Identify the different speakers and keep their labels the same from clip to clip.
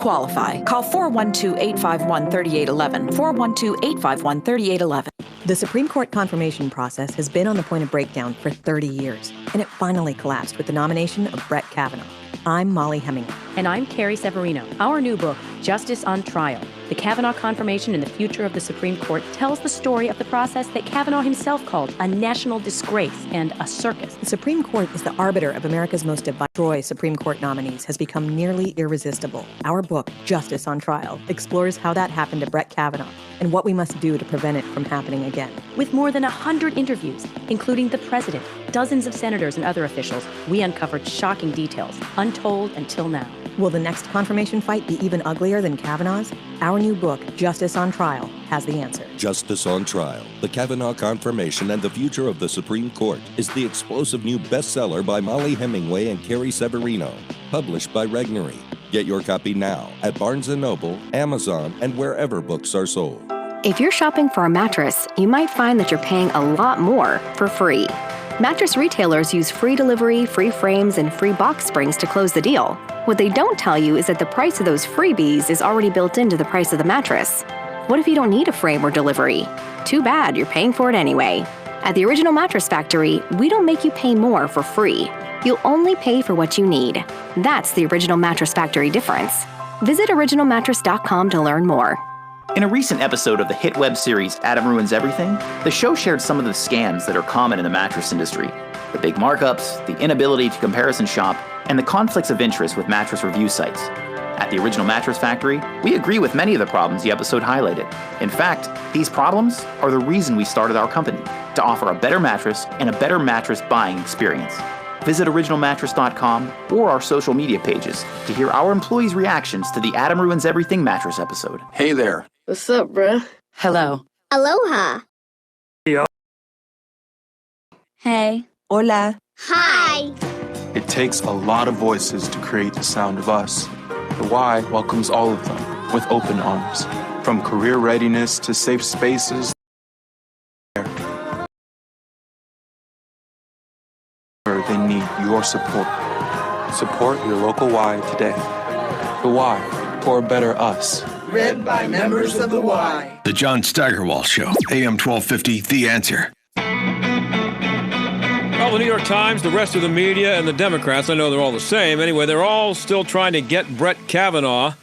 Speaker 1: qualify. Call 412-851-3811. 412-851-3811.
Speaker 2: The Supreme Court confirmation process has been on the point of breakdown for 30 years, and it finally collapsed with the nomination of Brett Kavanaugh. I'm Molly Hemingway.
Speaker 3: And I'm Carrie Severino. Our new book, Justice on Trial, The Kavanaugh Confirmation and the Future of the Supreme Court, tells the story of the process that Kavanaugh himself called a national disgrace and a circus.
Speaker 2: The Supreme Court is the arbiter of America's most divided. Troy Supreme Court nominees has become nearly irresistible. Our book, Justice on Trial, explores how that happened to Brett Kavanaugh and what we must do to prevent it from happening again.
Speaker 3: With more than 100 interviews, including the president, dozens of senators and other officials, we uncovered shocking details, untold until now.
Speaker 2: Will the next confirmation fight be even uglier than Kavanaugh's? Our new book, Justice on Trial, has the answer.
Speaker 4: Justice on Trial, The Kavanaugh Confirmation and the Future of the Supreme Court is the explosive new bestseller by Molly Hemingway and Carrie Severino, published by Regnery. Get your copy now at Barnes & Noble, Amazon, and wherever books are sold.
Speaker 5: If you're shopping for a mattress, you might find that you're paying a lot more for free. Mattress retailers use free delivery, free frames, and free box springs to close the deal. What they don't tell you is that the price of those freebies is already built into the price of the mattress. What if you don't need a frame or delivery? Too bad, you're paying for it anyway. At the Original Mattress Factory, we don't make you pay more for free. You'll only pay for what you need. That's the Original Mattress Factory difference. Visit originalmattress.com to learn more.
Speaker 6: In a recent episode of the hit web series Adam Ruins Everything, the show shared some of the scams that are common in the mattress industry. The big markups, the inability to comparison shop, and the conflicts of interest with mattress review sites. At the Original Mattress Factory, we agree with many of the problems the episode highlighted. In fact, these problems are the reason we started our company, to offer a better mattress and a better mattress buying experience. Visit originalmattress.com or our social media pages to hear our employees' reactions to the Adam Ruins Everything mattress episode.
Speaker 7: Hey there.
Speaker 8: What's up, bruh?
Speaker 9: Hello.
Speaker 10: Aloha.
Speaker 9: Hey.
Speaker 11: Hola.
Speaker 10: Hi.
Speaker 7: It takes a lot of voices to create the sound of us. The Y welcomes all of them with open arms. From career readiness to safe spaces, they need your support. Support your local Y today. The Y, for a better us.
Speaker 12: Read by members of the Y.
Speaker 13: The John Steigerwald Show, AM 1250, The Answer.
Speaker 14: Well, the New York Times, the rest of the media, and the Democrats, I know they're all the same. Anyway, they're all still trying to get Brett Kavanaugh.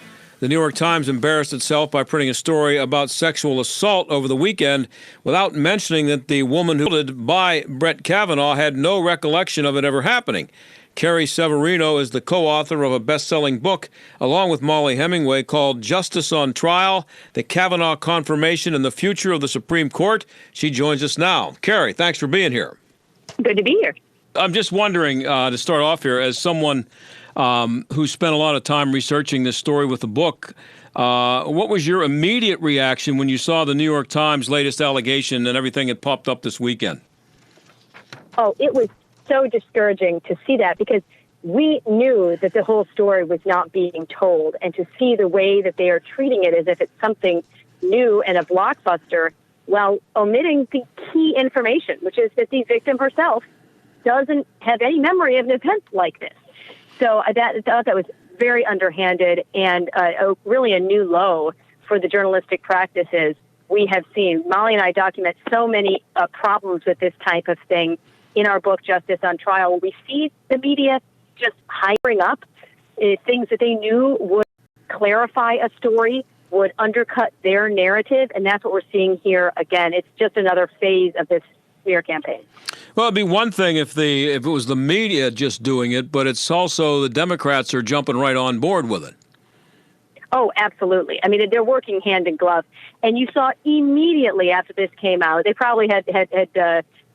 Speaker 14: The New York Times embarrassed itself by printing a story about sexual assault over the weekend without mentioning that the woman who was assaulted by Brett Kavanaugh had no recollection of it ever happening. Carrie Severino is the co-author of a best-selling book, along with Molly Hemingway, called Justice on Trial, The Kavanaugh Confirmation and the Future of the Supreme Court. She joins us now. Carrie, thanks for being here.
Speaker 15: Good to be here.
Speaker 14: I'm just wondering, to start off here, as someone who spent a lot of time researching this story with the book, what was your immediate reaction when you saw the New York Times' latest allegation and everything that popped up this weekend?
Speaker 15: Oh, it was so discouraging to see that, because we knew that the whole story was not being told, and to see the way that they are treating it as if it's something new and a blockbuster, while omitting the key information, which is that the victim herself doesn't have any memory of an event like this. So I thought that was very underhanded and really a new low for the journalistic practices we have seen. Molly and I document so many problems with this type of thing in our book, Justice on Trial. We see the media just hiring up things that they knew would clarify a story, would undercut their narrative, and that's what we're seeing here again. It's just another phase of this smear campaign.
Speaker 14: Well, it'd be one thing if it was the media just doing it, but it's also the Democrats are jumping right on board with it.
Speaker 15: Oh, absolutely. I mean, they're working hand in glove. And you saw immediately after this came out, they probably had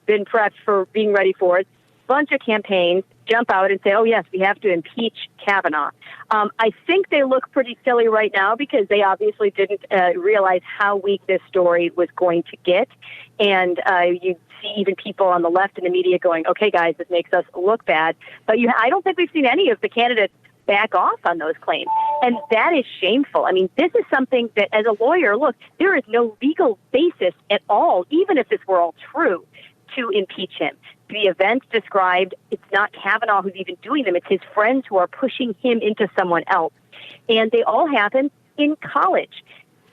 Speaker 15: been prepped for being ready for it. Bunch of campaigns jump out and say, oh, yes, we have to impeach Kavanaugh. I think they look pretty silly right now because they obviously didn't realize how weak this story was going to get. And you see even people on the left in the media going, okay, guys, this makes us look bad. But I don't think we've seen any of the candidates back off on those claims. And that is shameful. I mean, this is something that, as a lawyer, look, there is no legal basis at all, even if this were all true, to impeach him. The events described, it's not Kavanaugh who's even doing them. It's his friends who are pushing him into someone else. and they all happen in college.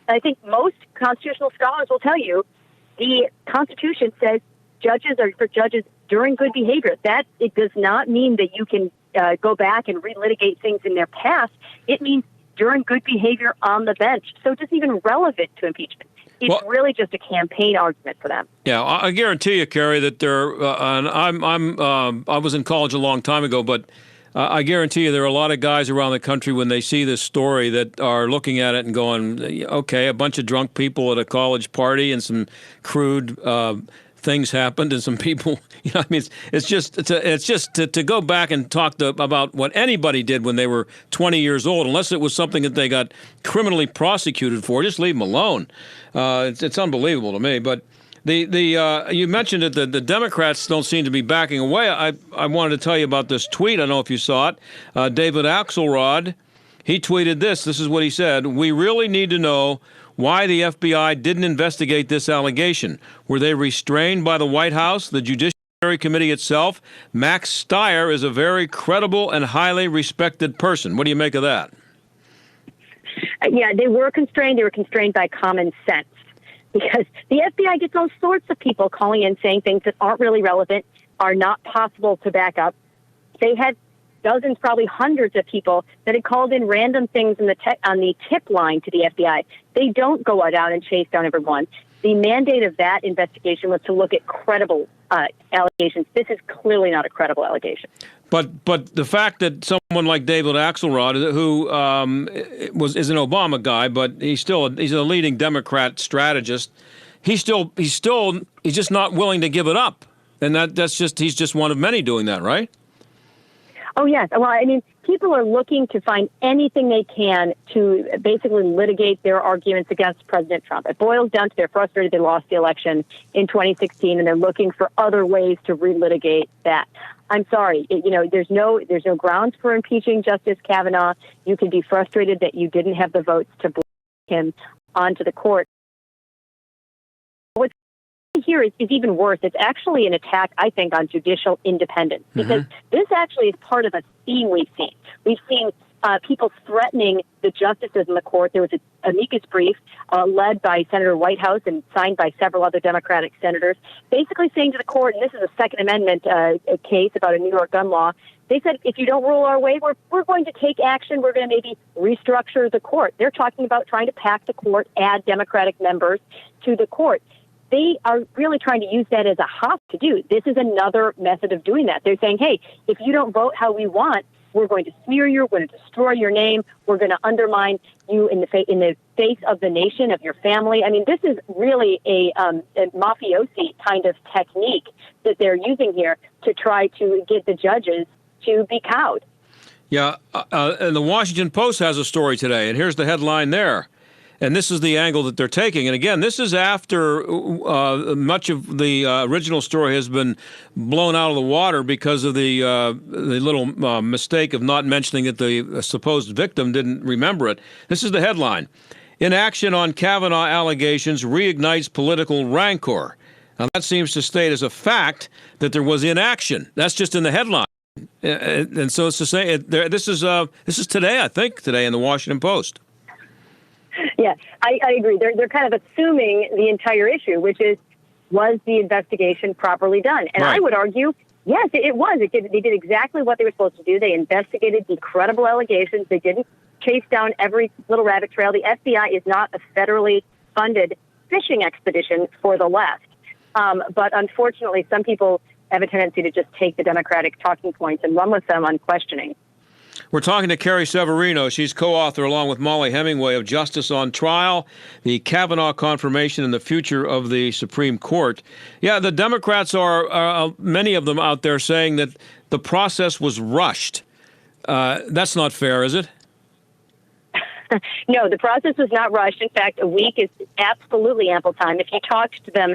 Speaker 15: I think most constitutional scholars will tell you the Constitution says judges are for judges during good behavior. That it does not mean that you can go back and relitigate things in their past. It means during good behavior on the bench. So it's even relevant to impeachment. It's really just a campaign argument for them.
Speaker 14: Yeah, I guarantee you, Carrie, that there. And I was in college a long time ago, but I guarantee you there are a lot of guys around the country when they see this story that are looking at it and going, "Okay, a bunch of drunk people at a college party and some crude things happened, and some people." I mean, it's just to go back and talk about what anybody did when they were 20 years old, unless it was something that they got criminally prosecuted for. Just leave them alone. It's unbelievable to me, but. You mentioned that the Democrats don't seem to be backing away. I wanted to tell you about this tweet. I don't know if you saw it. David Axelrod, he tweeted this. This is what he said. "We really need to know why the FBI didn't investigate this allegation. Were they restrained by the White House, the Judiciary Committee itself? Max Stier is a very credible and highly respected person." What do you make of that?
Speaker 15: Yeah, they were constrained. They were constrained by common sense. Because the FBI gets all sorts of people calling in saying things that aren't really relevant, are not possible to back up. They had dozens, probably hundreds of people that had called in random things on the tip line to the FBI. They don't go out and chase down everyone. The mandate of that investigation was to look at credible allegations. This is clearly not a credible allegation.
Speaker 14: But the fact that someone like David Axelrod, who is an Obama guy, but he's a leading Democrat strategist, he's just not willing to give it up, and he's just one of many doing that, right?
Speaker 15: Oh yes. Well, I mean, people are looking to find anything they can to basically litigate their arguments against President Trump. It boils down to they're frustrated they lost the election in 2016, and they're looking for other ways to relitigate that. I'm sorry, there's no grounds for impeaching Justice Kavanaugh. You can be frustrated that you didn't have the votes to bring him onto the court. What's here is even worse. It's actually an attack, I think, on judicial independence, because this actually is part of a theme we've seen. We've seen people threatening the justices in the court. There was an amicus brief led by Senator Whitehouse and signed by several other Democratic senators, basically saying to the court, and this is a Second Amendment case about a New York gun law, they said, if you don't rule our way, we're going to take action. We're going to maybe restructure the court. They're talking about trying to pack the court, add Democratic members to the court. They are really trying to use that as a hop to do. This is another method of doing that. They're saying, hey, if you don't vote how we want, we're going to smear you, we're going to destroy your name, we're going to undermine you in the face of the nation, of your family. I mean, this is really a mafiosi kind of technique that they're using here to try to get the judges to be cowed.
Speaker 14: Yeah, and the Washington Post has a story today, and here's the headline there. And this is the angle that they're taking. And again, this is after much of the original story has been blown out of the water because of the little mistake of not mentioning that the supposed victim didn't remember it. This is the headline. Inaction on Kavanaugh allegations reignites political rancor. Now, that seems to state as a fact that there was inaction. That's just in the headline. And so it's to say, this is today, I think, today in the Washington Post.
Speaker 15: Yeah, I agree. They're kind of assuming the entire issue, which is, was the investigation properly done? And right. I would argue, yes, it was. They did exactly what they were supposed to do. They investigated the credible allegations. They didn't chase down every little rabbit trail. The FBI is not a federally funded fishing expedition for the left. But unfortunately, some people have a tendency to just take the Democratic talking points and run with them on questioning.
Speaker 14: We're talking to Carrie Severino. She's co-author, along with Molly Hemingway, of Justice on Trial, the Kavanaugh Confirmation and the Future of the Supreme Court. Yeah, the Democrats are many of them out there saying that the process was rushed. That's not fair, is it?
Speaker 15: No, the process was not rushed. In fact, a week is absolutely ample time. If you talked to them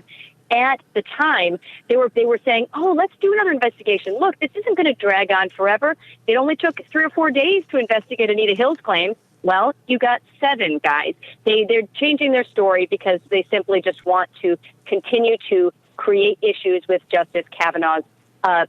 Speaker 15: at the time, they were saying, oh, let's do another investigation. Look, this isn't going to drag on forever. It only took 3 or 4 days to investigate Anita Hill's claims. Well, you got 7 guys. They're changing their story because they simply just want to continue to create issues with Justice Kavanaugh's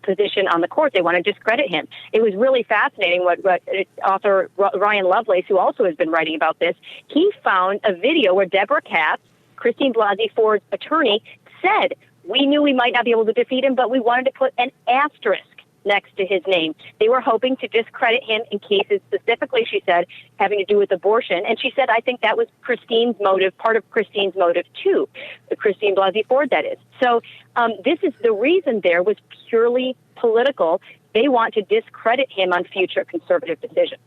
Speaker 15: position on the court. They want to discredit him. It was really fascinating what author Ryan Lovelace, who also has been writing about this, he found a video where Deborah Katz, Christine Blasey Ford's attorney, said, we knew we might not be able to defeat him, but we wanted to put an asterisk next to his name. They were hoping to discredit him in cases specifically, she said, having to do with abortion. And she said, I think that was Christine's motive, part of Christine's motive too, Christine Blasey Ford, that is. So this is the reason there was purely political. They want to discredit him on future conservative decisions.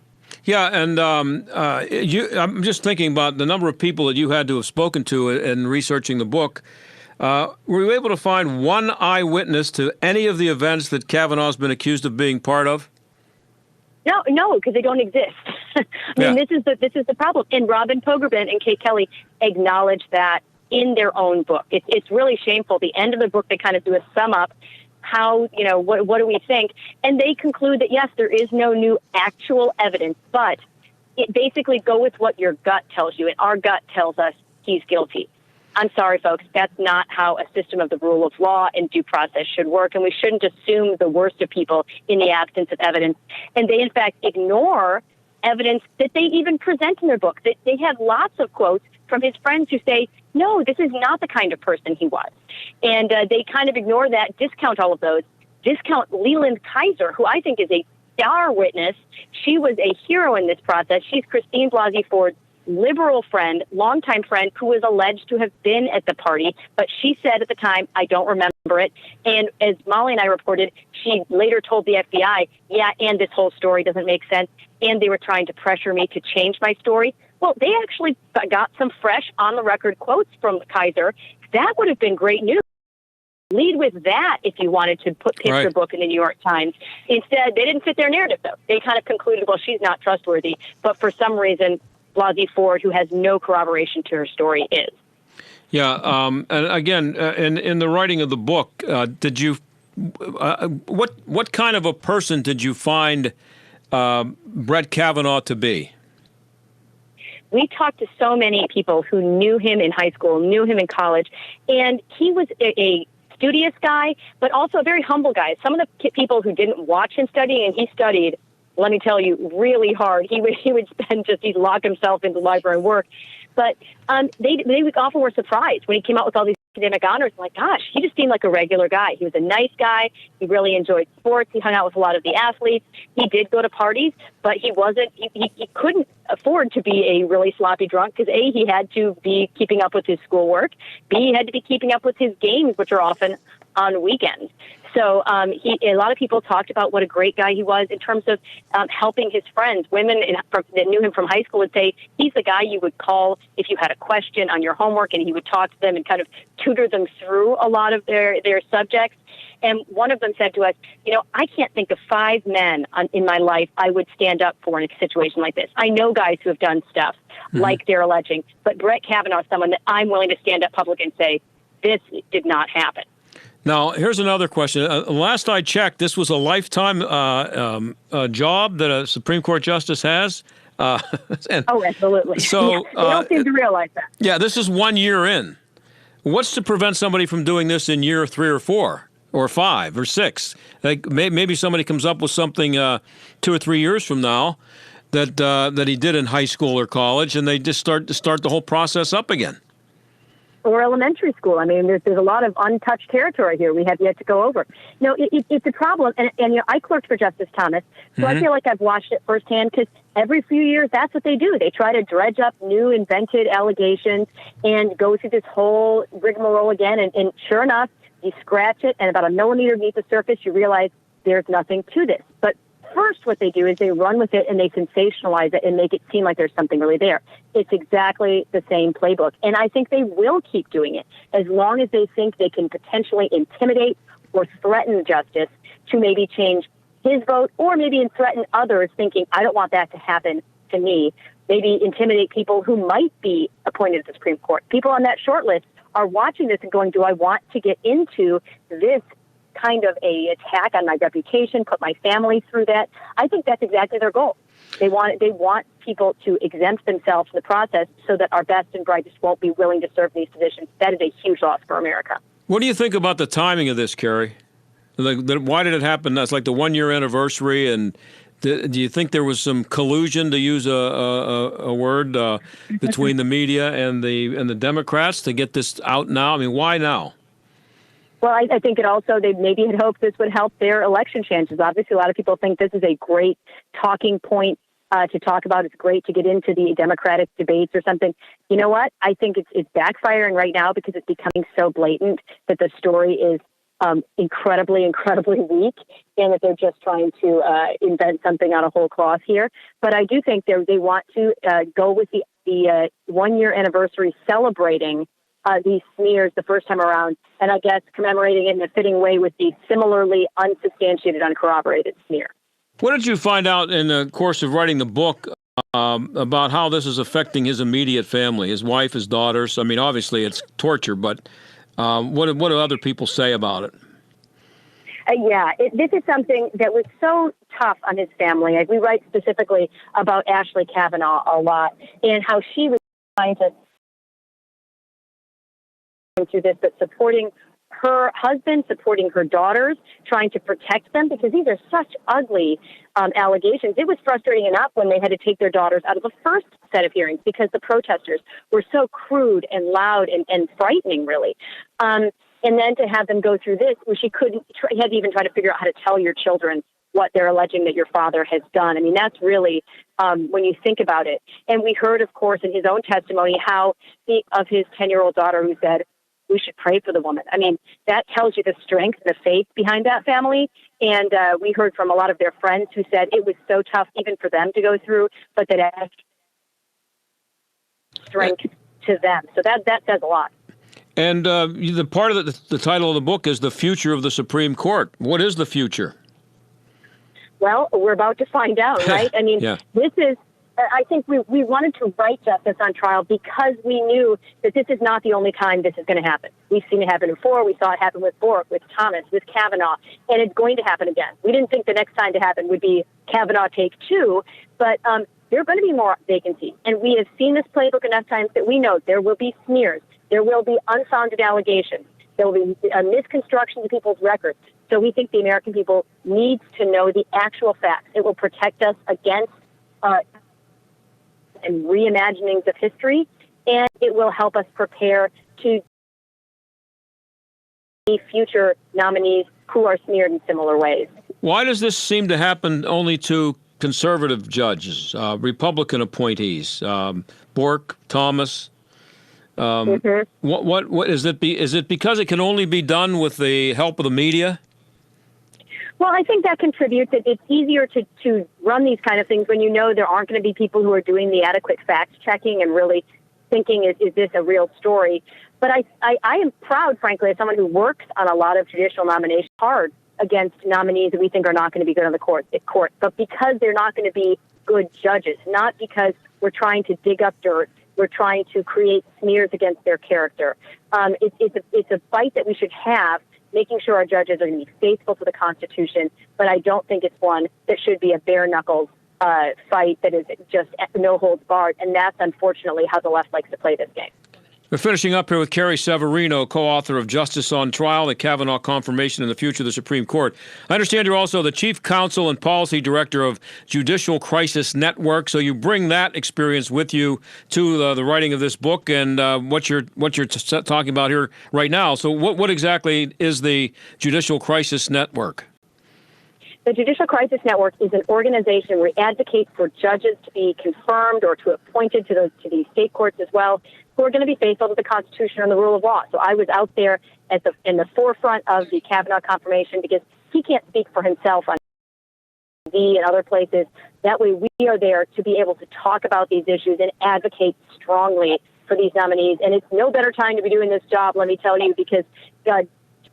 Speaker 14: Yeah, and I'm just thinking about the number of people that you had to have spoken to in researching the book. Were you able to find one eyewitness to any of the events that Kavanaugh's been accused of being part of?
Speaker 15: No, because they don't exist. This is the problem. And Robin Pogrebin and Kate Kelly acknowledge that in their own book. It's really shameful. The end of the book, they kind of do a sum up. How, what do we think? And they conclude that, yes, there is no new actual evidence, but it basically go with what your gut tells you. And our gut tells us he's guilty. I'm sorry, folks, that's not how a system of the rule of law and due process should work, and we shouldn't assume the worst of people in the absence of evidence. And they, in fact, ignore evidence that they even present in their book. They have lots of quotes from his friends who say, no, this is not the kind of person he was. And they kind of ignore that, discount all of those, discount Leland Kaiser, who I think is a star witness. She was a hero in this process. She's Christine Blasey Ford's liberal friend, longtime friend, who was alleged to have been at the party, but she said at the time, I don't remember it. And as Molly and I reported, she later told the FBI, yeah, and this whole story doesn't make sense, and they were trying to pressure me to change my story. Well, they actually got some fresh on-the-record quotes from Kaiser. That would have been great news. Lead with that if you wanted to pitch your book in the New York Times. Instead, they didn't fit their narrative, though. They kind of concluded, well, she's not trustworthy, but for some reason, Blasey Ford, who has no corroboration to her story, is. Yeah,
Speaker 14: and again, in the writing of the book, did you what kind of a person did you find Brett Kavanaugh to be?
Speaker 15: We talked to so many people who knew him in high school, knew him in college, and he was a studious guy, but also a very humble guy. Some of the people who didn't watch him studying, and he studied, let me tell you, really hard. He would he'd lock himself into the library and work. But they often were surprised when he came out with all these academic honors. Like, gosh, he just seemed like a regular guy. He was a nice guy. He really enjoyed sports. He hung out with a lot of the athletes. He did go to parties, but he couldn't afford to be a really sloppy drunk because A, he had to be keeping up with his schoolwork. B, he had to be keeping up with his games, which are often on weekends. So a lot of people talked about what a great guy he was in terms of helping his friends. Women that knew him from high school would say he's the guy you would call if you had a question on your homework, and he would talk to them and kind of tutor them through a lot of their subjects. And one of them said to us, I can't think of 5 men in my life I would stand up for in a situation like this. I know guys who have done stuff like they're alleging, but Brett Kavanaugh is someone that I'm willing to stand up public and say, this did not happen.
Speaker 14: Now, here's another question. Last I checked, this was a lifetime job that a Supreme Court justice has.
Speaker 15: Oh, absolutely.
Speaker 14: So
Speaker 15: they don't seem to realize that.
Speaker 14: Yeah, this is 1 year in. What's to prevent somebody from doing this in year 3 or 4 or 5 or 6? Like maybe somebody comes up with something 2 or 3 years from now that he did in high school or college, and they just start the whole process up again.
Speaker 15: Or elementary school. I mean, there's a lot of untouched territory here we have yet to go over. It's a problem. And I clerked for Justice Thomas, so I feel like I've watched it firsthand because every few years, that's what they do. They try to dredge up new invented allegations and go through this whole rigmarole again. And sure enough, you scratch it, and about a millimeter beneath the surface, you realize there's nothing to this. But first, what they do is they run with it and they sensationalize it and make it seem like there's something really there. It's exactly the same playbook. And I think they will keep doing it as long as they think they can potentially intimidate or threaten justice to maybe change his vote, or maybe threaten others thinking, I don't want that to happen to me. Maybe intimidate people who might be appointed to the Supreme Court. People on that short list are watching this and going, do I want to get into this kind of a attack on my reputation, put my family through that? I think that's exactly their goal. They want people to exempt themselves from the process so that our best and brightest won't be willing to serve these positions. That is a huge loss for America.
Speaker 14: What do you think about the timing of this, Carrie? Why did it happen? That's like the 1-year anniversary, and do you think there was some collusion, to use a word, between the media and the Democrats to get this out now? I mean, why now?
Speaker 15: Well, I think it also, they maybe had hoped this would help their election chances. Obviously, a lot of people think this is a great talking point to talk about. It's great to get into the Democratic debates or something. You know what? I think it's backfiring right now because it's becoming so blatant that the story is incredibly weak, and that they're just trying to invent something out of whole cloth here. But I do think they want to go with the 1-year anniversary celebrating these smears the first time around, and I guess commemorating it in a fitting way with the similarly unsubstantiated, uncorroborated smear.
Speaker 14: What did you find out in the course of writing the book about how this is affecting his immediate family, his wife, his daughters? I mean, obviously it's torture, but what do other people say about it?
Speaker 15: This is something that was so tough on his family. We write specifically about Ashley Kavanaugh a lot and how she was trying to through this, but supporting her husband, supporting her daughters, trying to protect them, because these are such ugly allegations. It was frustrating enough when they had to take their daughters out of the first set of hearings because the protesters were so crude and loud and frightening, really. And then to have them go through this, where she had to even try to figure out how to tell your children what they're alleging that your father has done. I mean, that's really, when you think about it. And we heard, of course, in his own testimony, how of his 10-year-old daughter who said, we should pray for the woman. I mean, that tells you the strength, the faith behind that family. And we heard from a lot of their friends who said it was so tough even for them to go through, but that added strength to them. So that says a lot.
Speaker 14: And the part of the title of the book is The Future of the Supreme Court. What is the future?
Speaker 15: Well, we're about to find out, right? I mean, This is, I think we wanted to write Justice on Trial because we knew that this is not the only time this is going to happen. We've seen it happen before. We saw it happen with Bork, with Thomas, with Kavanaugh, and it's going to happen again. We didn't think the next time to happen would be Kavanaugh take 2, but there are going to be more vacancies. And we have seen this playbook enough times that we know there will be smears. There will be unfounded allegations. There will be a misconstruction of people's records. So we think the American people needs to know the actual facts. It will protect us against and reimaginings of history, and it will help us prepare to be future nominees who are smeared in similar ways.
Speaker 14: Why does this seem to happen only to conservative judges, Republican appointees, Bork, Thomas? What is it? Is it because it can only be done with the help of the media?
Speaker 15: Well, I think that contributes. It's easier to run these kind of things when you know there aren't going to be people who are doing the adequate fact-checking and really thinking, is this a real story? But I am proud, frankly, as someone who works on a lot of judicial nominations hard against nominees that we think are not going to be good on the court, but because they're not going to be good judges, not because we're trying to dig up dirt. We're trying to create smears against their character. It's a fight that we should have, making sure our judges are going to be faithful to the Constitution, but I don't think it's one that should be a bare-knuckles fight that is just no holds barred, and that's unfortunately how the left likes to play this game.
Speaker 14: We're finishing up here with Carrie Severino, co-author of Justice on Trial, the Kavanaugh Confirmation and the Future of the Supreme Court. I understand you're also the Chief Counsel and Policy Director of Judicial Crisis Network, so you bring that experience with you to the writing of this book and what you're talking about here right now. So what exactly is the Judicial Crisis Network?
Speaker 15: The Judicial Crisis Network is an organization where we advocate for judges to be confirmed or to appointed to the state courts as well, who are going to be faithful to the Constitution and the rule of law. So I was out there in the forefront of the Kavanaugh confirmation because he can't speak for himself on TV and other places. That way we are there to be able to talk about these issues and advocate strongly for these nominees. And it's no better time to be doing this job, let me tell you, because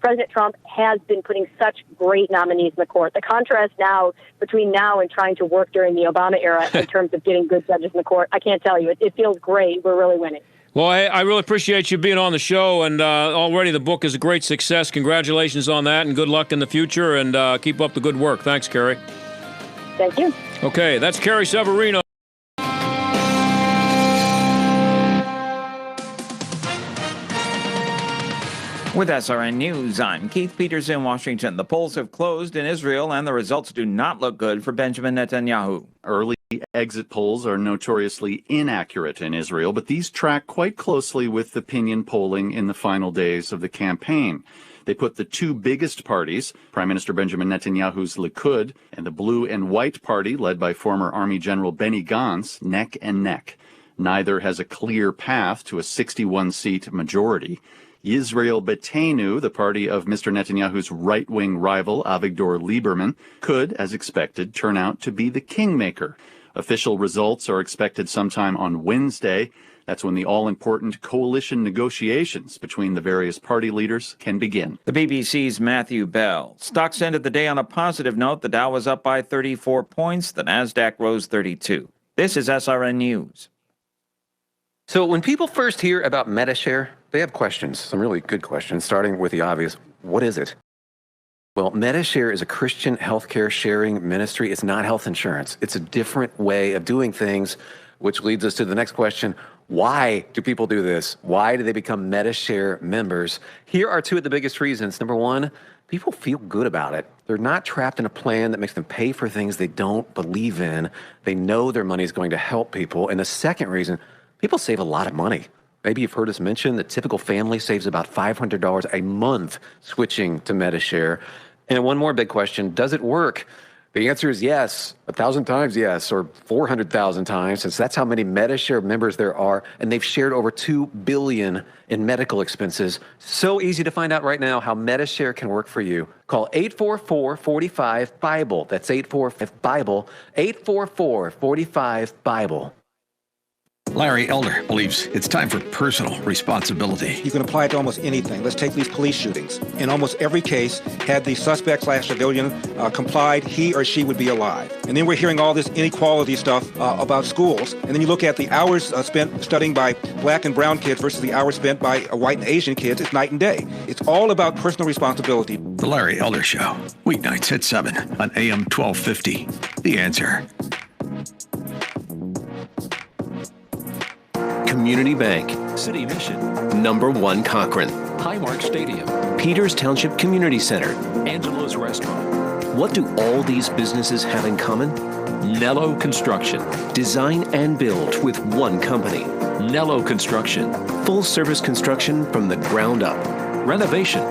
Speaker 15: President Trump has been putting such great nominees in the court. The contrast now between now and trying to work during the Obama era in terms of getting good judges in the court, I can't tell you. It feels great. We're really winning.
Speaker 14: Well, I really appreciate you being on the show, and already the book is a great success. Congratulations on that, and good luck in the future, and keep up the good work. Thanks, Carrie.
Speaker 15: Thank you.
Speaker 14: Okay, that's Carrie Severino.
Speaker 8: With SRN News, I'm Keith Peters in Washington. The polls have closed in Israel, and the results do not look good for Benjamin Netanyahu.
Speaker 10: Early exit polls are notoriously inaccurate in Israel, but these track quite closely with opinion polling in the final days of the campaign. They put the two biggest parties, Prime Minister Benjamin Netanyahu's Likud and the Blue and White Party, led by former Army General Benny Gantz, neck and neck. Neither has a clear path to a 61-seat majority. Yisrael Beiteinu, the party of Mr. Netanyahu's right-wing rival Avigdor Lieberman, could, as expected, turn out to be the kingmaker. Official results are expected sometime on Wednesday. That's when the all-important coalition negotiations between the various party leaders can begin.
Speaker 8: The BBC's Matthew Bell. Stocks ended the day on a positive note. The Dow was up by 34 points. The Nasdaq rose 32. This is SRN News.
Speaker 11: So when people first hear about Medi-Share, they have questions, some really good questions, starting with the obvious. What is it? Well, Medi-Share is a Christian healthcare sharing ministry. It's not health insurance. It's a different way of doing things, which leads us to the next question. Why do people do this? Why do they become Medi-Share members? Here are two of the biggest reasons. Number one, people feel good about it. They're not trapped in a plan that makes them pay for things they don't believe in. They know their money is going to help people. And the second reason, people save a lot of money. Maybe you've heard us mention that typical family saves about $500 a month switching to Medi-Share. And one more big question, does it work? The answer is yes, 1,000 times yes, or 400,000 times, since that's how many Medi-Share members there are, and they've shared over $2 billion in medical expenses. So easy to find out right now how Medi-Share can work for you. Call 844-45-BIBLE. That's 845-BIBLE, 844-45-BIBLE.
Speaker 13: Larry Elder believes it's time for personal responsibility.
Speaker 16: You can apply it to almost anything. Let's take these police shootings. In almost every case, had the suspect/civilian complied, he or she would be alive. And then we're hearing all this inequality stuff about schools. And then you look at the hours spent studying by black and brown kids versus the hours spent by white and Asian kids. It's night and day. It's all about personal responsibility.
Speaker 13: The Larry Elder Show, weeknights at 7 on AM 1250. The Answer.
Speaker 17: Community Bank, City Mission, #1 Cochrane, Highmark Stadium, Peters Township Community Center, Angelo's Restaurant. What do all these businesses have in common? Nello Construction. Design and build with one company. Nello Construction. Full service construction from the ground up. Renovation.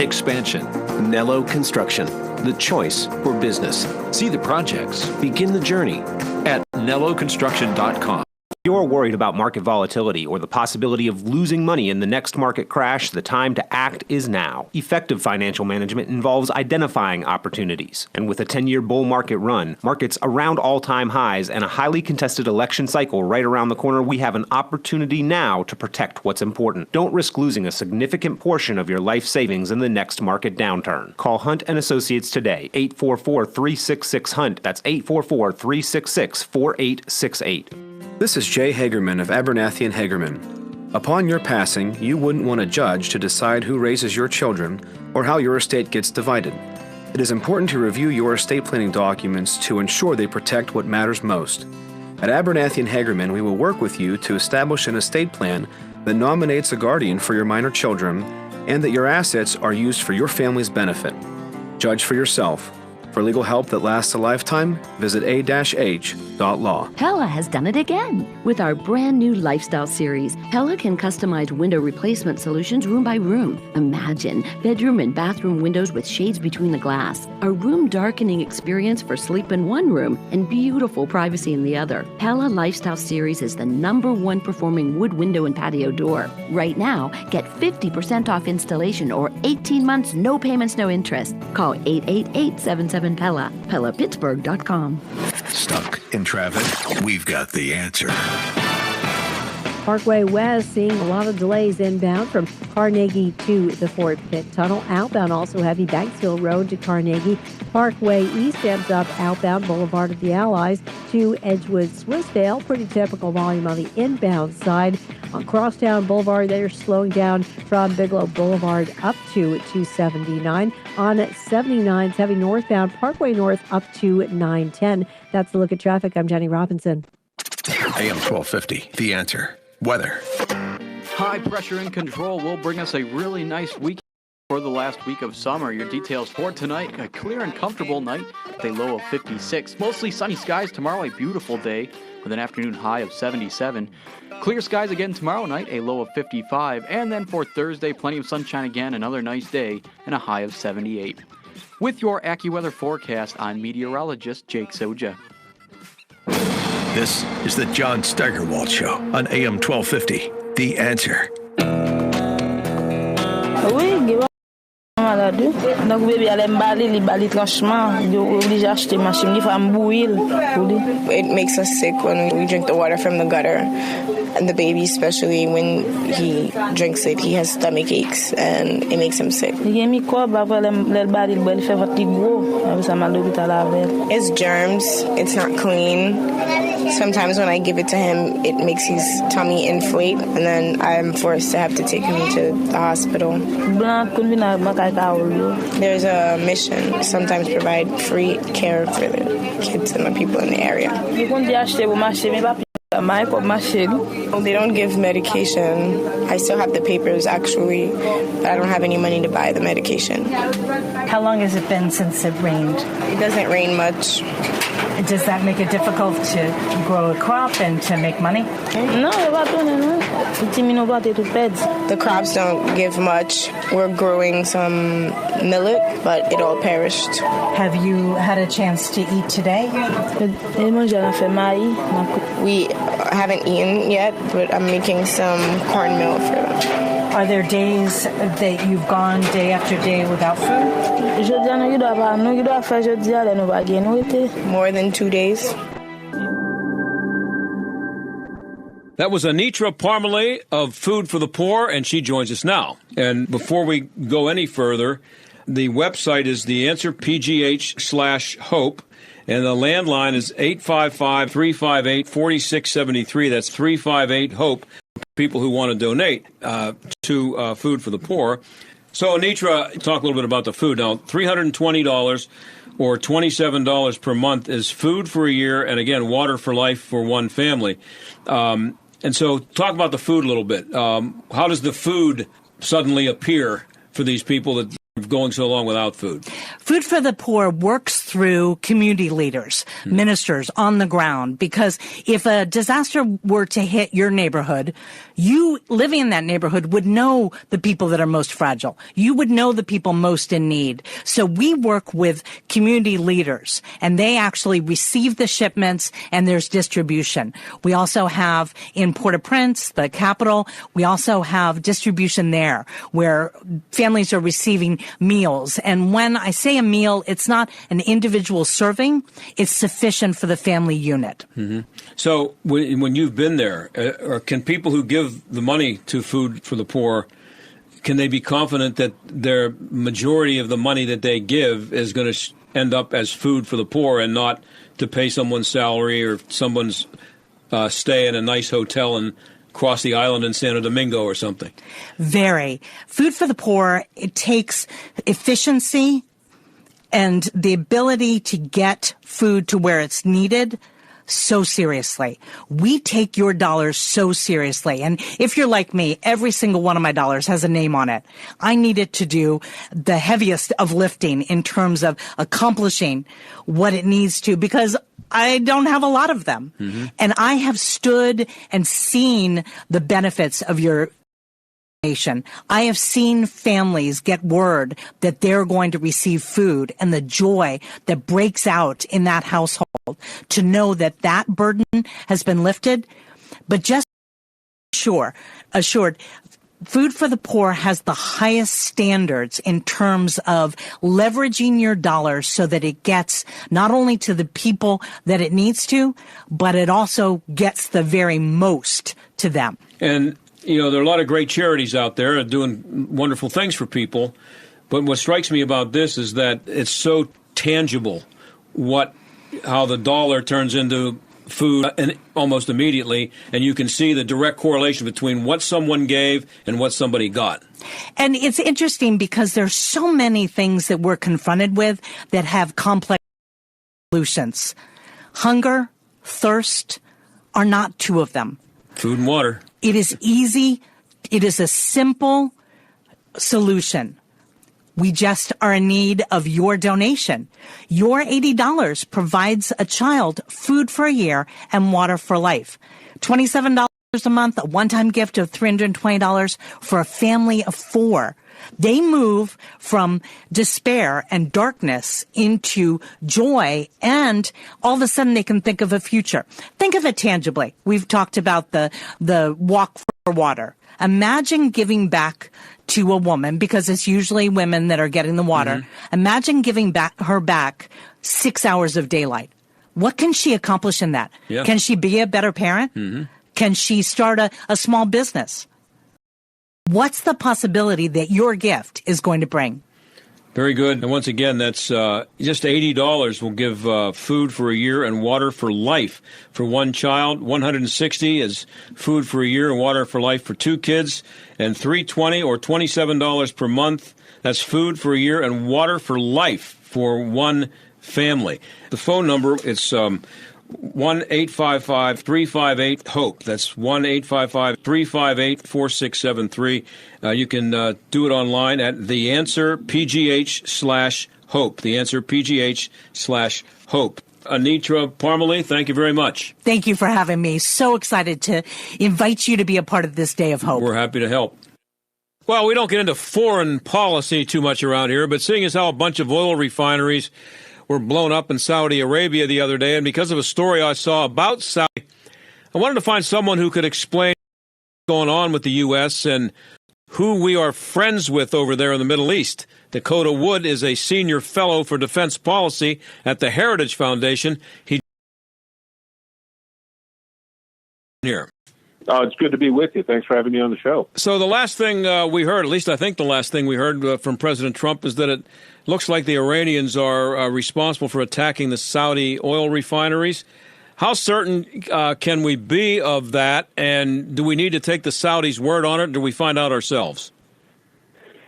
Speaker 17: Expansion. Nello Construction. The choice for business. See the projects. Begin the journey at nelloconstruction.com.
Speaker 18: You're worried about market volatility or the possibility of losing money in the next market crash, the time to act is now. Effective financial management involves identifying opportunities. And with a 10-year bull market run, markets around all-time highs, and a highly contested election cycle right around the corner, we have an opportunity now to protect what's important. Don't risk losing a significant portion of your life savings in the next market downturn. Call Hunt & Associates today, 844-366-HUNT. That's 844-366-4868.
Speaker 19: This is Jay Hagerman of Abernathy & Hagerman. Upon your passing, you wouldn't want a judge to decide who raises your children or how your estate gets divided. It is important to review your estate planning documents to ensure they protect what matters most. At Abernathy & Hagerman, we will work with you to establish an estate plan that nominates a guardian for your minor children and that your assets are used for your family's benefit. Judge for yourself. For legal help that lasts a lifetime, visit a-h.law.
Speaker 20: Pella has done it again. With our brand new lifestyle series, Pella can customize window replacement solutions room by room. Imagine bedroom and bathroom windows with shades between the glass, a room darkening experience for sleep in one room, and beautiful privacy in the other. Pella Lifestyle Series is the #1 performing wood window and patio door. Right now, get 50% off installation or 18 months, no payments, no interest. Call 888-77 Pella, PellaPittsburgh.com.
Speaker 13: Stuck in traffic? We've got the answer.
Speaker 21: Parkway West seeing a lot of delays inbound from Carnegie to the Fort Pitt Tunnel. Outbound also heavy Banksville Road to Carnegie. Parkway East ends up outbound Boulevard of the Allies to Edgewood Swissdale. Pretty typical volume on the inbound side. On Crosstown Boulevard, they're slowing down from Bigelow Boulevard up to 279. On 79, heavy northbound Parkway North up to 910. That's the look at traffic. I'm Jenny Robinson.
Speaker 13: AM 1250, The Answer. Weather.
Speaker 22: High pressure and control will bring us a really nice week.
Speaker 1: for the last week of summer. Your details for tonight: a clear and comfortable night with a low of 56. Mostly sunny skies tomorrow, a beautiful day with an afternoon high of 77. Clear skies again tomorrow night, a low of 55. And then for Thursday, plenty of sunshine again, another nice day, and a high of 78. With your AccuWeather forecast, I'm meteorologist Jake Soja.
Speaker 13: This is the John Steigerwald Show on AM 1250. The Answer.
Speaker 22: Malade. Donc bébé allait m'baller, li bali tranchement, yo obligé acheter machine, il faut m'bouiller pour lui.
Speaker 23: It makes us sick when we drink the water from the gutter. And the baby, especially when he drinks it, he has stomach aches and it makes him sick. It's germs. It's not clean. Sometimes when I give it to him, it makes his tummy inflate, and then I'm forced to have to take him to the hospital. There's a mission, sometimes provide free care for the kids and the people in the area. They don't give medication. I still have the papers, actually, but I don't have any money to buy the medication.
Speaker 24: How long has it been since it rained?
Speaker 23: It doesn't rain much.
Speaker 24: Does that make it difficult to grow a crop and to make money?
Speaker 23: The crops don't give much. We're growing some millet, but it all perished.
Speaker 24: Have you had a chance to eat today?
Speaker 23: We haven't eaten yet, but I'm making some cornmeal for them.
Speaker 24: Are there days that you've gone day after day without food?
Speaker 23: More than 2 days.
Speaker 14: That was Anitra Parmalee of Food for the Poor, and she joins us now. And before we go any further, the website is theanswerpgh/hope, and the landline is 855-358-4673. That's 358-HOPE. People who want to donate to Food for the Poor. So, Anitra, talk a little bit about the food. Now, $320 or $27 per month is food for a year, and again, water for life for one family. And so, talk about the food a little bit. How does the food suddenly appear for these people that are going so long without food?
Speaker 24: Food for the Poor works through community leaders, ministers on the ground, because if a disaster were to hit your neighborhood, you living in that neighborhood would know the people that are most fragile. You would know the people most in need. So we work with community leaders, and they actually receive the shipments, and there's distribution. We also have in Port-au-Prince, the capital, we also have distribution there where families are receiving meals. And when I say a meal, it's not an individual serving. It's sufficient for the family unit.
Speaker 14: Mm-hmm. So when you've been there, or can people who give the money to Food for the Poor, can they be confident that their majority of the money that they give is going to end up as food for the poor and not to pay someone's salary or someone's stay in a nice hotel and across the island in Santo Domingo or something?
Speaker 24: Very. Food for the Poor, it takes efficiency and the ability to get food to where it's needed so seriously. We take your dollars so seriously. And if you're like me, every single one of my dollars has a name on it. I needed to do the heaviest of lifting in terms of accomplishing what it needs to, because I don't have a lot of them. Mm-hmm. And I have stood and seen the benefits of your nation. I have seen families get word that they're going to receive food, and the joy that breaks out in that household to know that that burden has been lifted. But just assured, Food for the Poor has the highest standards in terms of leveraging your dollars so that it gets not only to the people that it needs to, but it also gets the very most to them. And you know, there are a lot of great charities out there doing wonderful things for people. But what strikes me about this is that it's so tangible how the dollar turns into food and almost immediately, and you can see the direct correlation between what someone gave and what somebody got. And it's interesting because there's so many things that we're confronted with that have complex solutions. Hunger, thirst are not two of them. Food and water. It is easy. It is a simple solution. We just are in need of your donation. Your $80 provides a child food for a year and water for life. $27 a month, a one-time gift of $320 for a family of 4. They move from despair and darkness into joy, and all of a sudden they can think of a future. Think of it tangibly. We've talked about the walk for water. Imagine giving back to a woman, because it's usually women that are getting the water. Imagine giving her back 6 hours of daylight. What can she accomplish in that?
Speaker 14: Yeah.
Speaker 24: Can she be a better parent? Can she start a small business? What's the possibility that your gift is going to bring?
Speaker 14: Very good. And once again, that's just $80 will give food for a year and water for life for one child. $160 is food for a year and water for life for 2 kids. And $320 or $27 per month, that's food for a year and water for life for one family. The phone number, it's 1-855-358-HOPE. That's 1-855-358-4673. You can do it online at TheAnswerPGH/Hope. TheAnswerPGH/Hope. Anitra Parmalee, thank you very much.
Speaker 24: Thank you for having me. So excited to invite you to be a part of this Day of Hope.
Speaker 14: We're happy to help. Well, we don't get into foreign policy too much around here, but seeing as how a bunch of oil refineries were blown up in Saudi Arabia the other day, and because of a story I saw about Saudi, I wanted to find someone who could explain what's going on with the U.S. and who we are friends with over there in the Middle East. Dakota Wood is a senior fellow for defense policy at the Heritage Foundation. He here.
Speaker 2: It's good to be with you. Thanks for having me on the show.
Speaker 14: So the last thing we heard, at least I think the last thing we heard from President Trump, is that it looks like the Iranians are responsible for attacking the Saudi oil refineries. How certain can we be of that, and do we need to take the Saudis' word on it, or do we find out ourselves?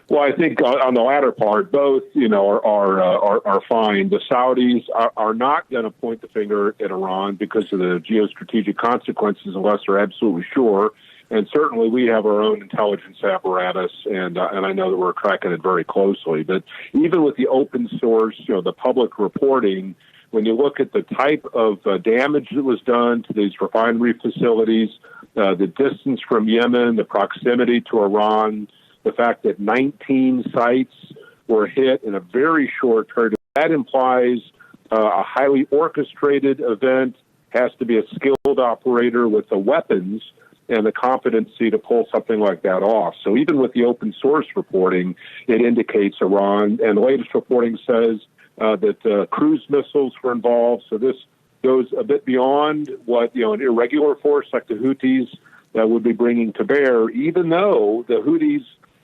Speaker 2: Well, I think on the latter part, both are fine. The Saudis are not going to point the finger at Iran because of the geostrategic consequences, unless they're absolutely sure. And certainly, we have our own intelligence apparatus, and I know that we're tracking it very closely. But even with the open source, the public reporting, when you look at the type of damage that was done to these refinery facilities, the distance from Yemen, the proximity to Iran, the fact that 19 sites were hit in a very short period, that implies a highly orchestrated event, has to be a skilled operator with the weapons and the competency to pull something like that off. So even with the open source reporting, it indicates Iran. And the latest reporting says that cruise missiles were involved. So this goes a bit beyond what an irregular force like the Houthis would be bringing to bear, even though the Houthis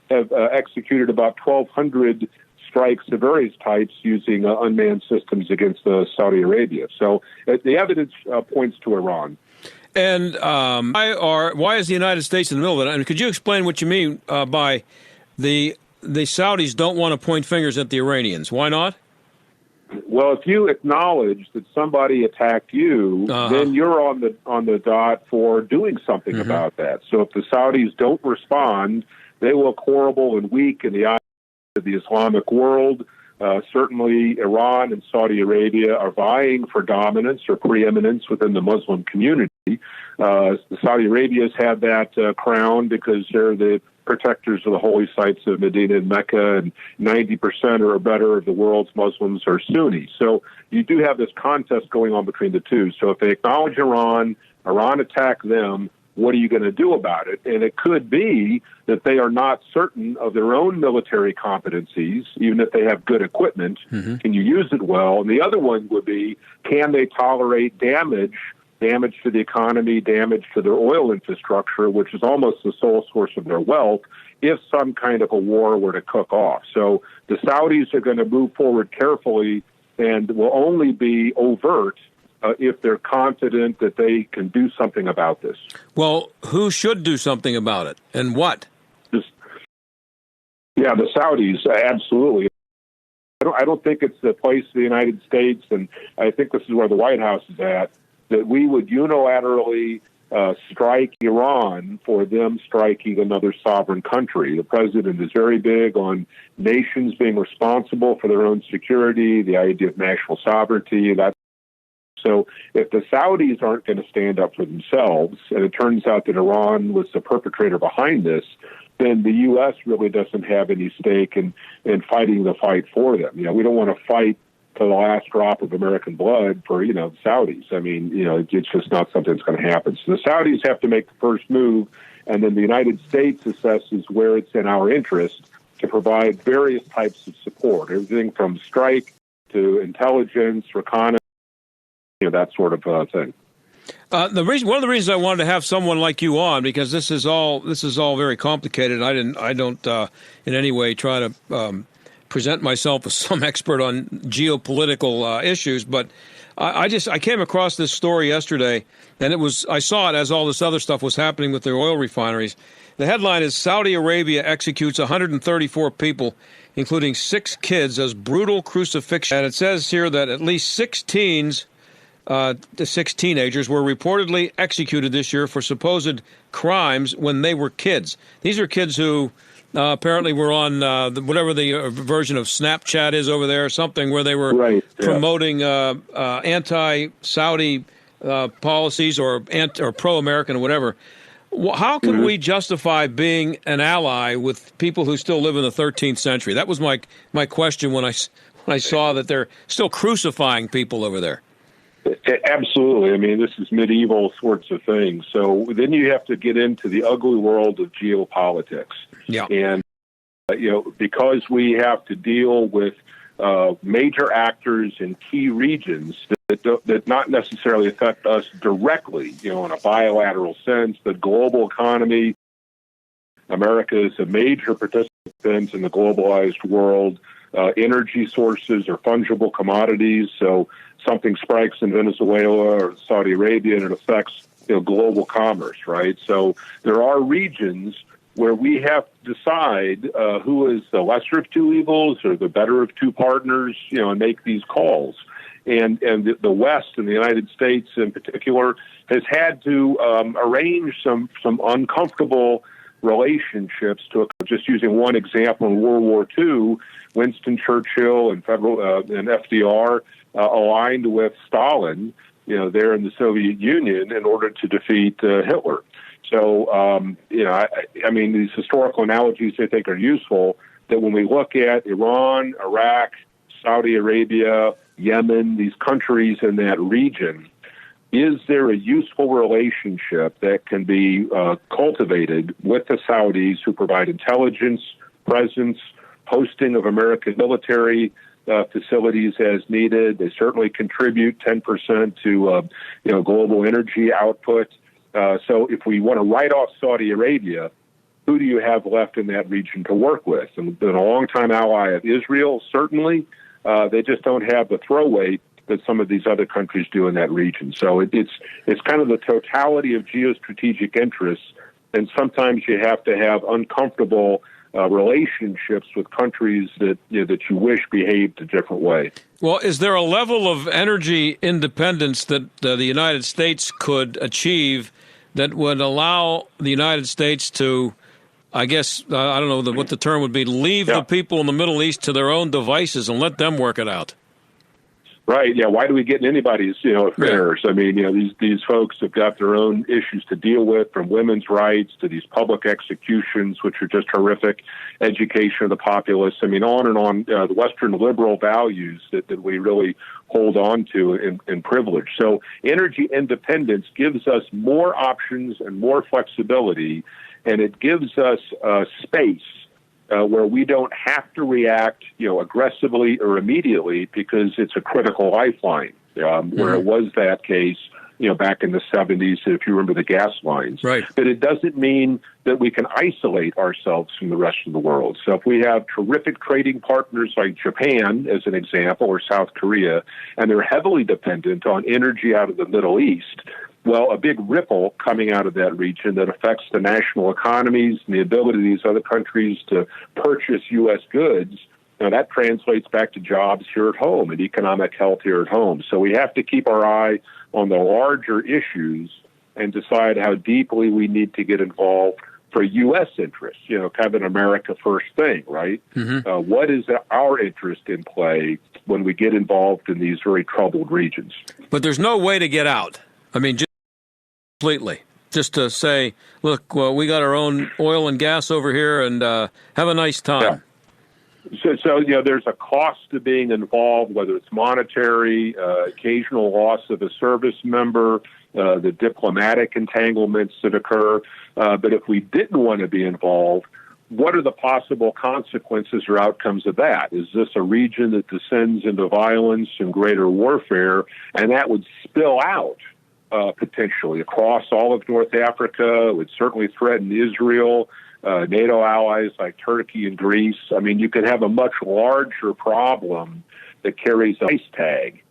Speaker 2: have executed about 1,200 strikes of various types using unmanned systems against Saudi Arabia. So the evidence points to Iran.
Speaker 14: And why is the United States in the middle of it? And could you explain what you mean by the Saudis don't want to point fingers at the Iranians? Why not?
Speaker 2: Well, if you acknowledge that somebody attacked you, then you're on the dot for doing something about that. So if the Saudis don't respond, they look horrible and weak in the eyes of the Islamic world. Certainly, Iran and Saudi Arabia are vying for dominance or preeminence within the Muslim community. Saudi Arabia's had that crown because they're the protectors of the holy sites of Medina and Mecca, and 90% or better of the world's Muslims are Sunni. So you do have this contest going on between the two. So if they acknowledge Iran attack them, what are you going to do about it? And it could be that they are not certain of their own military competencies, even if they have good equipment. Can you use it well? And the other one would be, can they tolerate damage to the economy, damage to their oil infrastructure, which is almost the sole source of their wealth, if some kind of a war were to cook off. So the Saudis are going to move forward carefully and will only be overt if they're confident that they can do something about this.
Speaker 14: Well, who should do something about it, and what?
Speaker 2: The Saudis, absolutely. I don't think it's the place of the United States, and I think this is where the White House is at, that we would unilaterally strike Iran for them striking another sovereign country. The president is very big on nations being responsible for their own security, the idea of national sovereignty. So if the Saudis aren't going to stand up for themselves, and it turns out that Iran was the perpetrator behind this, then the U.S. really doesn't have any stake in fighting the fight for them. We don't want to fight to the last drop of American blood for, the Saudis. I mean, it's just not something that's going to happen. So the Saudis have to make the first move, and then the United States assesses where it's in our interest to provide various types of support, everything from strike to intelligence, reconnaissance, that sort of thing.
Speaker 14: One of the reasons I wanted to have someone like you on, because this is all very complicated. I don't in any way try to present myself as some expert on geopolitical issues, but I came across this story yesterday, and I saw it as all this other stuff was happening with their oil refineries. The headline is Saudi Arabia executes 134 people, including 6 kids, as brutal crucifixion. And it says here that at least 6 teenagers were reportedly executed this year for supposed crimes when they were kids. These are kids who apparently were on whatever the version of Snapchat is over there, something where they were promoting anti-Saudi policies or pro-American or whatever. How can we justify being an ally with people who still live in the 13th century? That was my question when I saw that they're still crucifying people over there.
Speaker 2: Absolutely. I mean, this is medieval sorts of things. So then you have to get into the ugly world of geopolitics.
Speaker 14: Yeah.
Speaker 2: And, because we have to deal with major actors in key regions that not necessarily affect us directly, in a bilateral sense, the global economy. America is a major participant in the globalized world. Energy sources are fungible commodities, so something strikes in Venezuela or Saudi Arabia and it affects global commerce, right? So there are regions where we have to decide who is the lesser of two evils or the better of two partners, and make these calls. And the West and the United States in particular has had to arrange some uncomfortable relationships. Just using one example, in World War II, Winston Churchill and FDR aligned with Stalin, there in the Soviet Union in order to defeat Hitler. So, I mean, these historical analogies I think are useful, that when we look at Iran, Iraq, Saudi Arabia, Yemen, these countries in that region, is there a useful relationship that can be cultivated with the Saudis, who provide intelligence, presence, hosting of American military facilities as needed? They certainly contribute 10% to global energy output. So if we want to write off Saudi Arabia, who do you have left in that region to work with? And been a longtime ally of Israel, certainly. They just don't have the throw weight that some of these other countries do in that region. So it's kind of the totality of geostrategic interests, and sometimes you have to have uncomfortable relationships with countries that you wish behaved a different way.
Speaker 14: Well, is there a level of energy independence that the United States could achieve that would allow the United States to, I guess, I don't know what the term would be, leave the people in the Middle East to their own devices and let them work it out?
Speaker 2: Right. Yeah. Why do we get in anybody's, affairs? I mean, these folks have got their own issues to deal with, from women's rights to these public executions, which are just horrific, education of the populace. I mean, on and on, the Western liberal values that we really hold on to and privilege. So energy independence gives us more options and more flexibility, and it gives us space where we don't have to react, aggressively or immediately, because it's a critical lifeline. Where it was that case, back in the 70s, if you remember the gas lines.
Speaker 14: Right.
Speaker 2: But it doesn't mean that we can isolate ourselves from the rest of the world. So if we have terrific trading partners like Japan, as an example, or South Korea, and they're heavily dependent on energy out of the Middle East, well, a big ripple coming out of that region that affects the national economies and the ability of these other countries to purchase U.S. goods, that translates back to jobs here at home and economic health here at home. So we have to keep our eye on the larger issues and decide how deeply we need to get involved for U.S. interests, kind of an America first thing, right? What is our interest in play when we get involved in these very troubled regions?
Speaker 14: But there's no way to get out. I mean, just completely. Just to say, look, well, we got our own oil and gas over here, and have a nice time.
Speaker 2: Yeah. So there's a cost to being involved, whether it's monetary, occasional loss of a service member, the diplomatic entanglements that occur. But if we didn't want to be involved, what are the possible consequences or outcomes of that? Is this a region that descends into violence and greater warfare, and that would spill out potentially across all of North Africa? It would certainly threaten Israel, NATO allies like Turkey and Greece. I mean, you could have a much larger problem that carries a price tag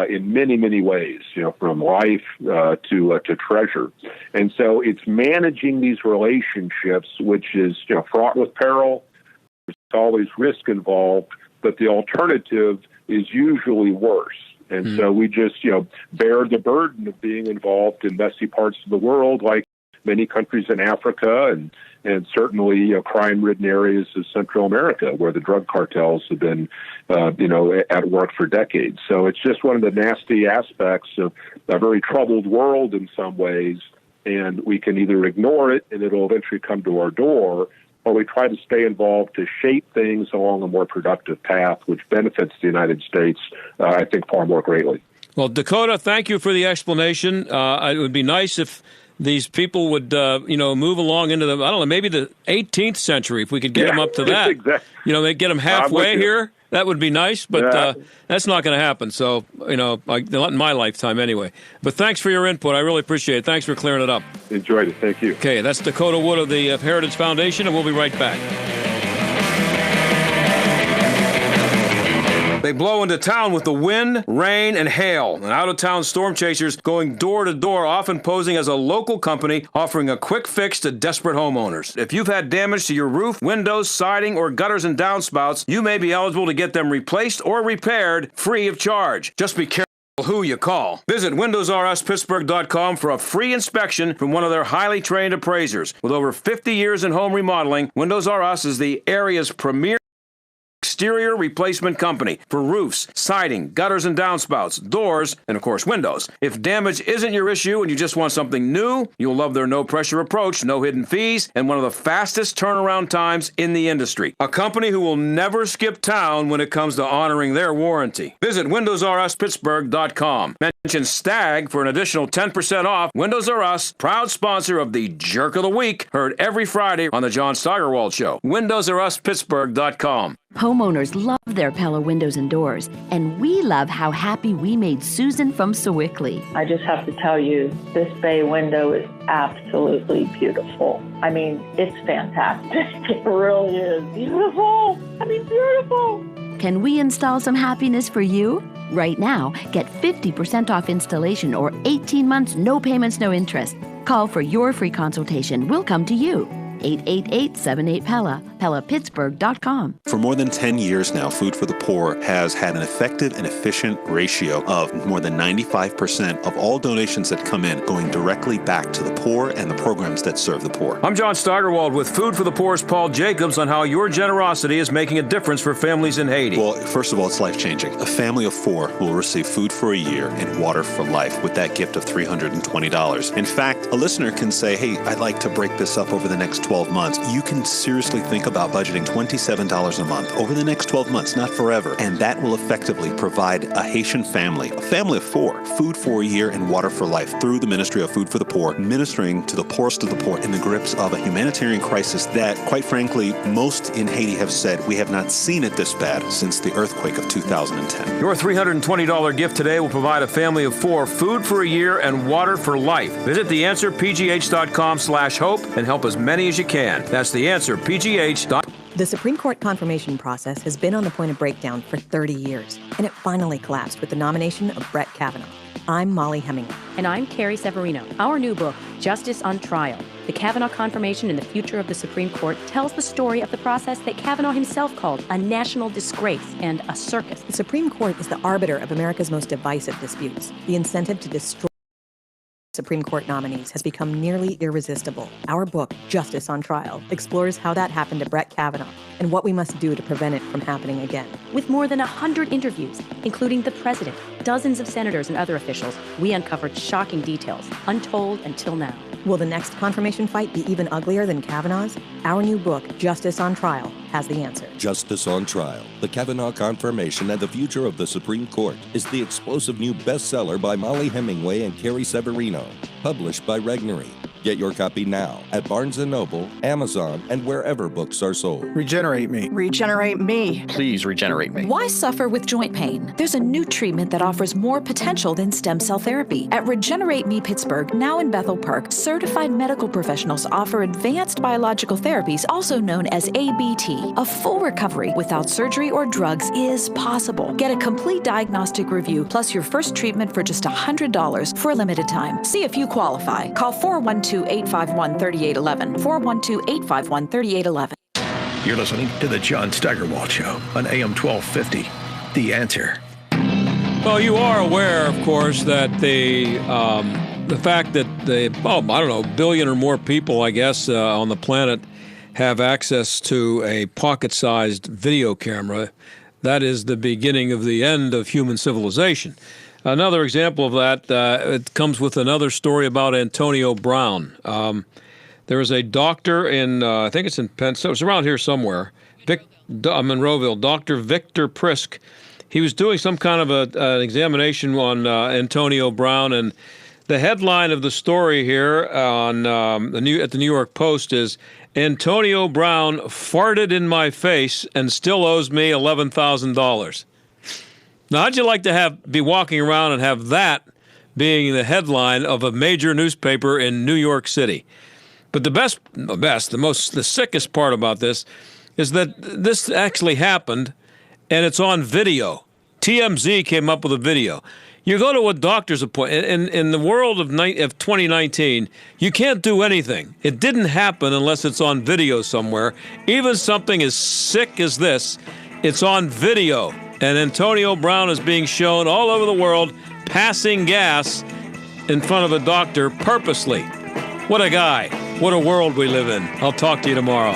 Speaker 2: in many, many ways, from life to treasure. And so it's managing these relationships, which is fraught with peril. There's always risk involved, but the alternative is usually worse. And so we just, bear the burden of being involved in messy parts of the world, like many countries in Africa and certainly crime-ridden areas of Central America, where the drug cartels have been, at work for decades. So it's just one of the nasty aspects of a very troubled world in some ways, and we can either ignore it and it'll eventually come to our door, or we try to stay involved to shape things along a more productive path, which benefits the United States, I think, far more greatly.
Speaker 14: Well, Dakota, thank you for the explanation. It would be nice if these people would, move along into maybe the 18th century, if we could get them up to that.
Speaker 2: Exactly.
Speaker 14: Get them halfway here. That would be nice, but that's not going to happen. So, not in my lifetime anyway. But thanks for your input. I really appreciate it. Thanks for clearing it up.
Speaker 2: Enjoyed it. Thank you.
Speaker 14: Okay, that's Dakota Wood of the Heritage Foundation, and we'll be right back. They blow into town with the wind, rain, and hail. And out-of-town storm chasers going door to door, often posing as a local company offering a quick fix to desperate homeowners. If you've had damage to your roof, windows, siding, or gutters and downspouts, you may be eligible to get them replaced or repaired free of charge. Just be careful who you call. Visit WindowsRUsPittsburgh.com for a free inspection from one of their highly trained appraisers. With over 50 years in home remodeling, Windows R Us is the area's premier exterior replacement company for roofs, siding, gutters and downspouts, doors, and of course windows. If damage isn't your issue and you just want something new, you'll love their no-pressure approach, no hidden fees, and one of the fastest turnaround times in the industry. A company who will never skip town when it comes to honoring their warranty. Visit WindowsRUsPittsburgh.com. Mention STAG for an additional 10% off. Windows R Us, proud sponsor of the Jerk of the Week, heard every Friday on the John Steigerwald Show. WindowsRUsPittsburgh.com.
Speaker 20: Homeowners love their Pella windows and doors, and we love how happy we made Susan from Sewickley.
Speaker 3: I just have to tell you, this bay window is absolutely beautiful. I mean, it's fantastic. It really is beautiful. I mean, beautiful.
Speaker 20: Can we install some happiness for you? Right now, get 50% off installation or 18 months, no payments, no interest. Call for your free consultation. We'll come to you. 888-78-PELLA, PellaPittsburgh.com.
Speaker 4: For more than 10 years now, Food for the Poor has had an effective and efficient ratio of more than 95% of all donations that come in going directly back to the poor and the programs that serve the poor.
Speaker 14: I'm John Steigerwald with Food for the Poor's Paul Jacobs on how your generosity is making a difference for families in Haiti.
Speaker 4: Well, first of all, it's life-changing. A family of 4 will receive food for a year and water for life with that gift of $320. In fact, a listener can say, hey, I'd like to break this up over the next 12 months. You can seriously think about budgeting $27 a month over the next 12 months, not forever. And that will effectively provide a Haitian family, a family of 4, food for a year and water for life through the Ministry of Food for the Poor, ministering to the poorest of the poor in the grips of a humanitarian crisis that, quite frankly, most in Haiti have said we have not seen it this bad since the earthquake of 2010.
Speaker 14: Your $320 gift today will provide a family of 4 food for a year and water for life. Visit theanswerpgh.com/hope and help as many as you can. That's theanswerpgh.com.
Speaker 5: The Supreme Court confirmation process has been on the point of breakdown for 30 years, and it finally collapsed with the nomination of Brett Kavanaugh. I'm Molly Hemingway.
Speaker 6: And I'm Carrie Severino. Our new book, Justice on Trial, The Kavanaugh Confirmation and the Future of the Supreme Court, tells the story of the process that Kavanaugh himself called a national disgrace and a circus.
Speaker 5: The Supreme Court is the arbiter of America's most divisive disputes. The incentive to destroy Supreme Court nominees has become nearly irresistible. Our book, Justice on Trial, explores how that happened to Brett Kavanaugh and what we must do to prevent it from happening again.
Speaker 6: With more than 100 interviews, including the president, dozens of senators, and other officials, we uncovered shocking details, untold until now.
Speaker 5: Will the next confirmation fight be even uglier than Kavanaugh's? Our new book, Justice on Trial, has the answer.
Speaker 7: Justice on Trial, The Kavanaugh Confirmation and the Future of the Supreme Court is the explosive new bestseller by Molly Hemingway and Carrie Severino, published by Regnery. Get your copy now at Barnes & Noble, Amazon, and wherever books are sold.
Speaker 9: Regenerate me.
Speaker 12: Regenerate me.
Speaker 9: Please regenerate me.
Speaker 12: Why suffer with joint pain? There's a new treatment that offers more potential than stem cell therapy. At Regenerate Me Pittsburgh, now in Bethel Park, certified medical professionals offer advanced biological therapies, also known as ABT. A full recovery without surgery or drugs is possible. Get a complete diagnostic review plus your first treatment for just $100 for a limited time. See if you qualify. Call 412-851-3811. 412-851-3811.
Speaker 13: You're listening to the John Steigerwald Show on AM 1250. The Answer.
Speaker 14: Well, you are aware, of course, that the fact that billion or more people, I guess, on the planet have access to a pocket-sized video camera. That is the beginning of the end of human civilization. Another example of that, it comes with another story about Antonio Brown. There was a doctor in, I think it's in Penn, so it's around here somewhere, Monroeville, Dr. Victor Prisk. He was doing some kind of an examination on Antonio Brown, and the headline of the story here on at the New York Post is, Antonio Brown farted in my face and still owes me $11,000. Now, how'd you like to be walking around and have that being the headline of a major newspaper in New York City? But the sickest part about this is that this actually happened, and it's on video. TMZ came up with a video. You go to a doctor's appointment. In the world of 2019, you can't do anything. It didn't happen unless it's on video somewhere. Even something as sick as this, it's on video. And Antonio Brown is being shown all over the world passing gas in front of a doctor purposely. What a guy. What a world we live in. I'll talk to you tomorrow.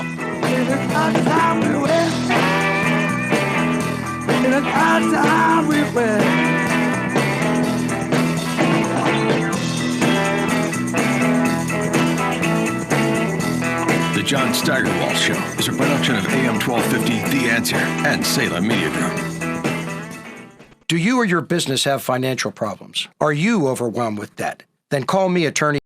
Speaker 13: The John Steigerwald Show is a production of AM 1250, The Answer, and Salem Media Group.
Speaker 9: Do you or your business have financial problems? Are you overwhelmed with debt? Then call me, attorney